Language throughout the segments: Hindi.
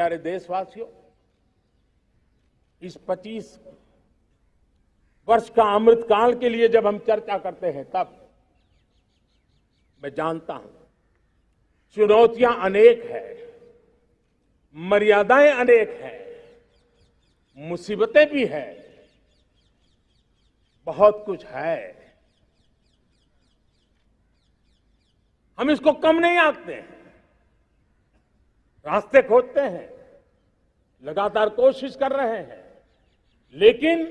प्यारे देशवासियों, इस 25 वर्ष का अमृतकाल के लिए जब हम चर्चा करते हैं, तब मैं जानता हूं चुनौतियां अनेक हैं, मर्यादाएं अनेक हैं, मुसीबतें भी हैं, बहुत कुछ है। हम इसको कम नहीं आंकते हैं, रास्ते खोजते हैं, लगातार कोशिश कर रहे हैं, लेकिन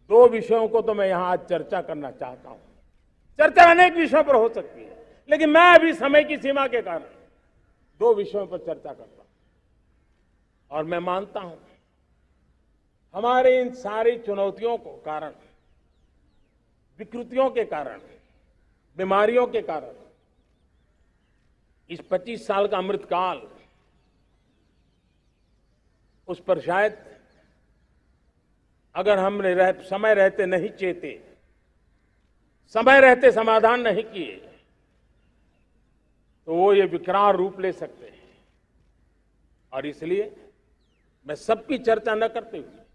दो विषयों को तो मैं यहां आज चर्चा करना चाहता हूं। चर्चा अनेक विषयों पर हो सकती है, लेकिन मैं अभी समय की सीमा के कारण दो विषयों पर चर्चा करता हूं। और मैं मानता हूं हमारे इन सारी चुनौतियों को कारण, विकृतियों के कारण, बीमारियों के कारण इस 25 साल का अमृतकाल, उस पर शायद अगर हमने समय रहते नहीं चेते, समय रहते समाधान नहीं किए, तो वो ये विकराल रूप ले सकते हैं। और इसलिए मैं सबकी चर्चा न करते हुए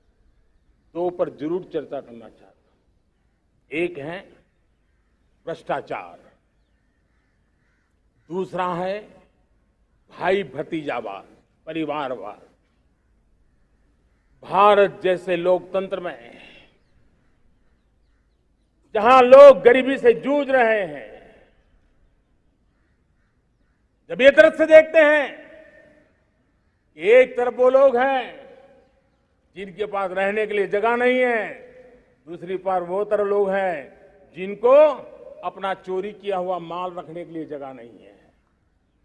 दो पर जरूर चर्चा करना चाहता हूं। एक है भ्रष्टाचार, दूसरा है भाई भतीजावाद, परिवारवाद। भारत जैसे लोकतंत्र में जहां लोग गरीबी से जूझ रहे हैं, जब ये तरफ से देखते हैं कि एक तरफ वो लोग हैं जिनके पास रहने के लिए जगह नहीं है, दूसरी तरफ वो तरफ लोग हैं जिनको अपना चोरी किया हुआ माल रखने के लिए जगह नहीं है,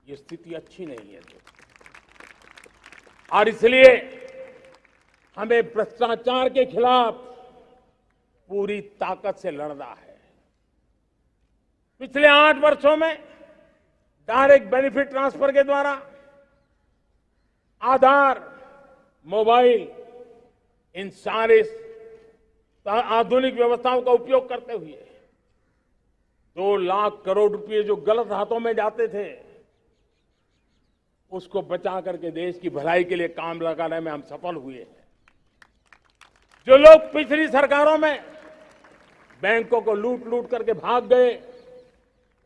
ये स्थिति अच्छी नहीं है। और इसलिए हमें भ्रष्टाचार के खिलाफ पूरी ताकत से लड़ना है। पिछले 8 वर्षों में डायरेक्ट बेनिफिट ट्रांसफर के द्वारा, आधार, मोबाइल, इन सारे आधुनिक व्यवस्थाओं का उपयोग करते हुए 2 लाख करोड़ रुपए जो गलत हाथों में जाते थे, उसको बचा करके देश की भलाई के लिए काम लगाने में हम सफल हुए हैं। जो लोग पिछली सरकारों में बैंकों को लूट लूट करके भाग गए,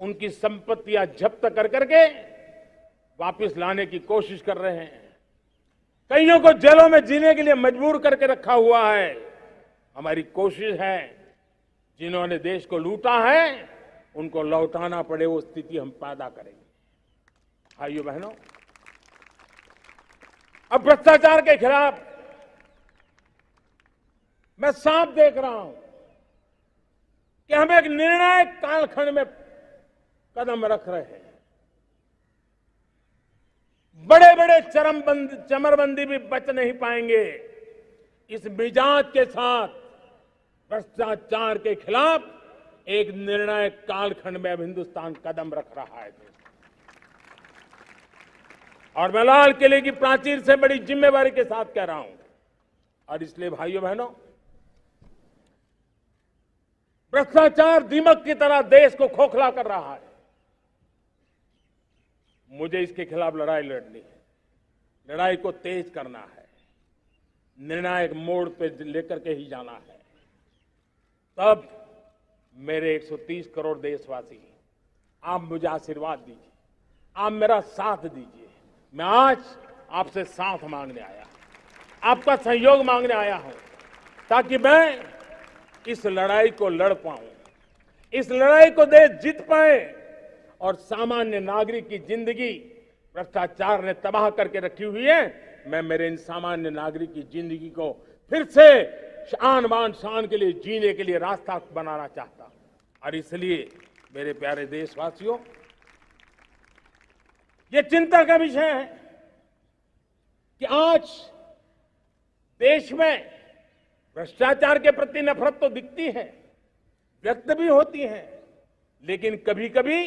उनकी संपत्तियां जब्त कर करके वापस लाने की कोशिश कर रहे हैं। कईयों को जेलों में जीने के लिए मजबूर करके रखा हुआ है। हमारी कोशिश है जिन्होंने देश को लूटा है उनको लौटाना पड़े, वो स्थिति हम पैदा करेंगे। भाइयों बहनों, अब भ्रष्टाचार के खिलाफ मैं साफ देख रहा हूं कि हम एक निर्णायक कालखंड में कदम रख रहे हैं। बड़े बड़े चमरबंदी भी बच नहीं पाएंगे। इस मिजाज के साथ भ्रष्टाचार के खिलाफ एक निर्णायक कालखंड में अब हिंदुस्तान कदम रख रहा है। और मैं लाल किले की प्राचीर से बड़ी जिम्मेवारी के साथ कह रहा हूं। और इसलिए भाइयों बहनों, भ्रष्टाचार दीमक की तरह देश को खोखला कर रहा है। मुझे इसके खिलाफ लड़ाई लड़नी है, लड़ाई को तेज करना है, निर्णायक मोड़ पे लेकर के ही जाना है। तब मेरे 130 करोड़ देशवासी, आप मुझे आशीर्वाद दीजिए, आप मेरा साथ दीजिए। मैं आज आपसे साथ मांगने आया, आपका सहयोग मांगने आया हूं, ताकि मैं इस लड़ाई को लड़ पाऊं, इस लड़ाई को देश जीत पाए और सामान्य नागरिक की जिंदगी भ्रष्टाचार ने तबाह करके रखी हुई है। मैं मेरे इन सामान्य नागरिक की जिंदगी को फिर से शान बान शान के लिए जीने के लिए रास्ता बनाना चाहता हूं। और इसलिए मेरे प्यारे देशवासियों, ये चिंता का विषय है कि आज देश में भ्रष्टाचार के प्रति नफरत तो दिखती है, व्यक्त भी होती है, लेकिन कभी कभी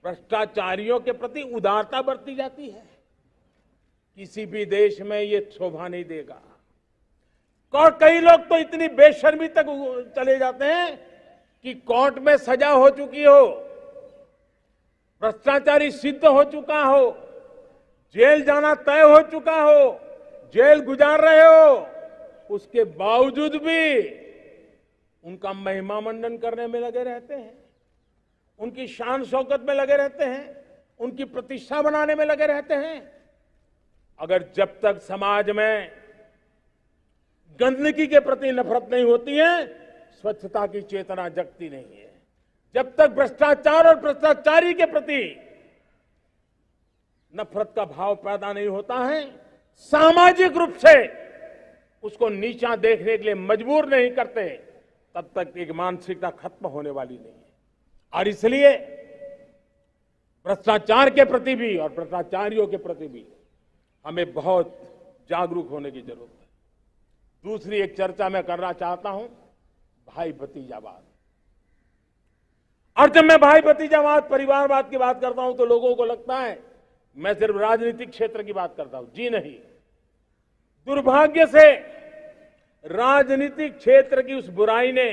भ्रष्टाचारियों के प्रति उदारता बरती जाती है। किसी भी देश में ये शोभा नहीं देगा। और कई लोग तो इतनी बेशर्मी तक चले जाते हैं कि कोर्ट में सजा हो चुकी हो, भ्रष्टाचारी सिद्ध हो चुका हो, जेल जाना तय हो चुका हो, जेल गुजार रहे हो, उसके बावजूद भी उनका महिमा मंडन करने में लगे रहते हैं, उनकी शान शौकत में लगे रहते हैं, उनकी प्रतिष्ठा बनाने में लगे रहते हैं। अगर जब तक समाज में गंदगी के प्रति नफरत नहीं होती है, स्वच्छता की चेतना जगती नहीं है। जब तक भ्रष्टाचार और भ्रष्टाचारी के प्रति नफरत का भाव पैदा नहीं होता है, सामाजिक रूप से उसको नीचा देखने के लिए मजबूर नहीं करते, तब तक एक मानसिकता खत्म होने वाली नहीं है। और इसलिए भ्रष्टाचार के प्रति भी और भ्रष्टाचारियों के प्रति भी हमें बहुत जागरूक होने की जरूरत है। दूसरी एक चर्चा मैं करना चाहता हूं, भाई भतीजावाद। और जब मैं भाई भतीजावाद, परिवारवाद की बात करता हूं तो लोगों को लगता है मैं सिर्फ राजनीतिक क्षेत्र की बात करता हूं। जी नहीं, दुर्भाग्य से राजनीतिक क्षेत्र की उस बुराई ने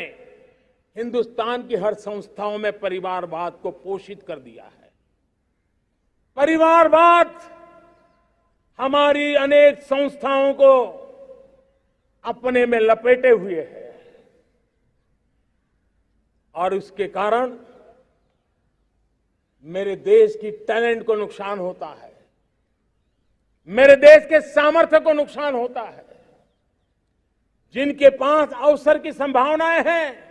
हिंदुस्तान की हर संस्थाओं में परिवारवाद को पोषित कर दिया है। परिवारवाद हमारी अनेक संस्थाओं को अपने में लपेटे हुए है और उसके कारण मेरे देश की टैलेंट को नुकसान होता है, मेरे देश के सामर्थ्य को नुकसान होता है। जिनके पास अवसर की संभावनाएं हैं,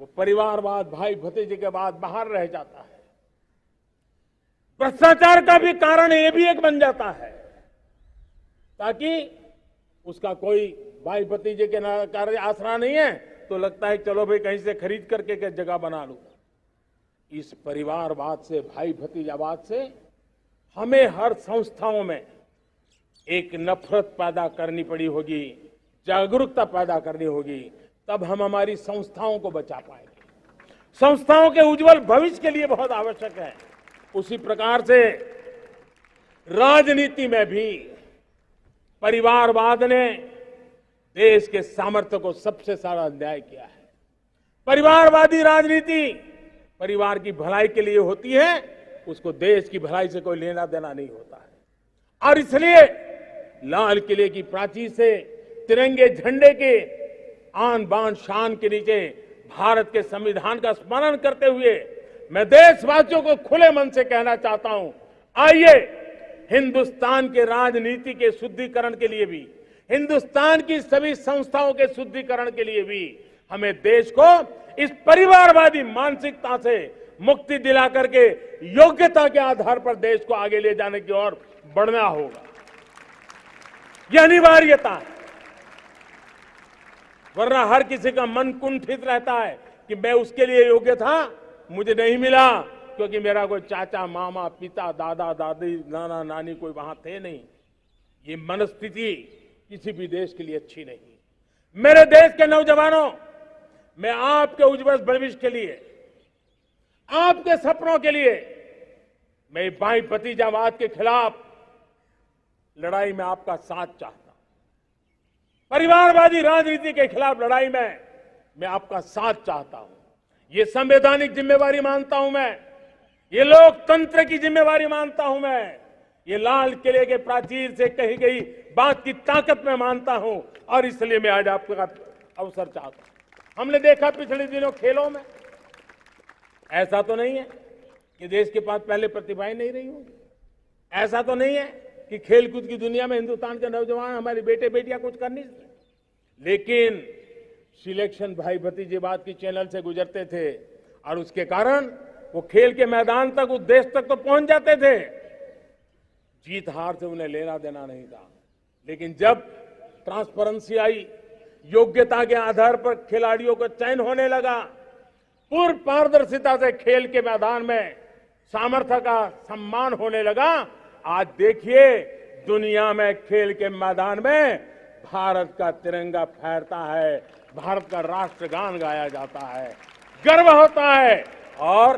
वो परिवारवाद, भाई भतीजे के बाद बाहर रह जाता है। भ्रष्टाचार का भी कारण ये भी एक बन जाता है, ताकि उसका कोई भाई भतीजे के कार्य आसरा नहीं है तो लगता है चलो भाई कहीं से खरीद करके के जगह बना लूं। इस परिवारवाद से, भाई भतीजावाद से हमें हर संस्थाओं में एक नफरत पैदा करनी पड़ी होगी, जागरूकता पैदा करनी होगी, तब हम हमारी संस्थाओं को बचा पाएंगे। संस्थाओं के उज्जवल भविष्य के लिए बहुत आवश्यक है। उसी प्रकार से राजनीति में भी परिवारवाद ने देश के सामर्थ्य को सबसे सारा अन्याय किया है। परिवारवादी राजनीति परिवार की भलाई के लिए होती है, उसको देश की भलाई से कोई लेना देना नहीं होता है। और इसलिए लाल किले की प्राचीर से तिरंगे झंडे के आन बान शान के नीचे भारत के संविधान का स्मरण करते हुए मैं देशवासियों को खुले मन से कहना चाहता हूं, आइए हिंदुस्तान के राजनीति के शुद्धिकरण के लिए भी, हिंदुस्तान की सभी संस्थाओं के शुद्धिकरण के लिए भी हमें देश को इस परिवारवादी मानसिकता से मुक्ति दिला करके योग्यता के आधार पर देश को आगे ले जाने की ओर बढ़ना होगा। यह अनिवार्यता है, वरना हर किसी का मन कुंठित रहता है कि मैं उसके लिए योग्य था, मुझे नहीं मिला क्योंकि मेरा कोई चाचा, मामा, पिता, दादा, दादी, नाना, नानी कोई वहां थे नहीं। ये मनस्थिति किसी भी देश के लिए अच्छी नहीं। मेरे देश के नौजवानों, मैं आपके उज्जवल भविष्य के लिए, आपके सपनों के लिए, मैं भाई भतीजावाद के खिलाफ लड़ाई में आपका साथ चाहता हूं। परिवारवादी राजनीति के खिलाफ लड़ाई में मैं आपका साथ चाहता हूं। ये संवैधानिक जिम्मेवारी मानता हूं मैं, ये लोकतंत्र की जिम्मेवारी मानता हूं मैं, ये लाल किले के प्राचीर से कही गई बात की ताकत में मानता हूं और इसलिए मैं आज आपका अवसर चाहता हूं। हमने देखा पिछले दिनों खेलों में, ऐसा तो नहीं है कि देश के पास पहले प्रतिभाएं नहीं रही होंगी, ऐसा तो नहीं है कि खेलकूद की दुनिया में हिंदुस्तान के नौजवान, हमारे बेटे बेटियां कुछ कर नहीं सकते, लेकिन सिलेक्शन भाई भतीजेवाद की चैनल से गुजरते थे और उसके कारण वो खेल के मैदान तक, उस देश तक तो पहुंच जाते थे। जीत हार से उन्हें लेना देना नहीं था, लेकिन जब ट्रांसपेरेंसी आई, योग्यता के आधार पर खिलाड़ियों का चयन होने लगा, पूर्ण पारदर्शिता से खेल के मैदान में सामर्थ्य का सम्मान होने लगा, आज देखिए दुनिया में खेल के मैदान में भारत का तिरंगा फहरता है, भारत का राष्ट्रगान गाया जाता है, गर्व होता है और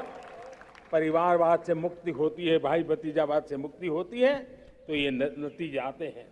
परिवारवाद से मुक्ति होती है, भाई भतीजावाद से मुक्ति होती है, तो ये नतीजे आते हैं।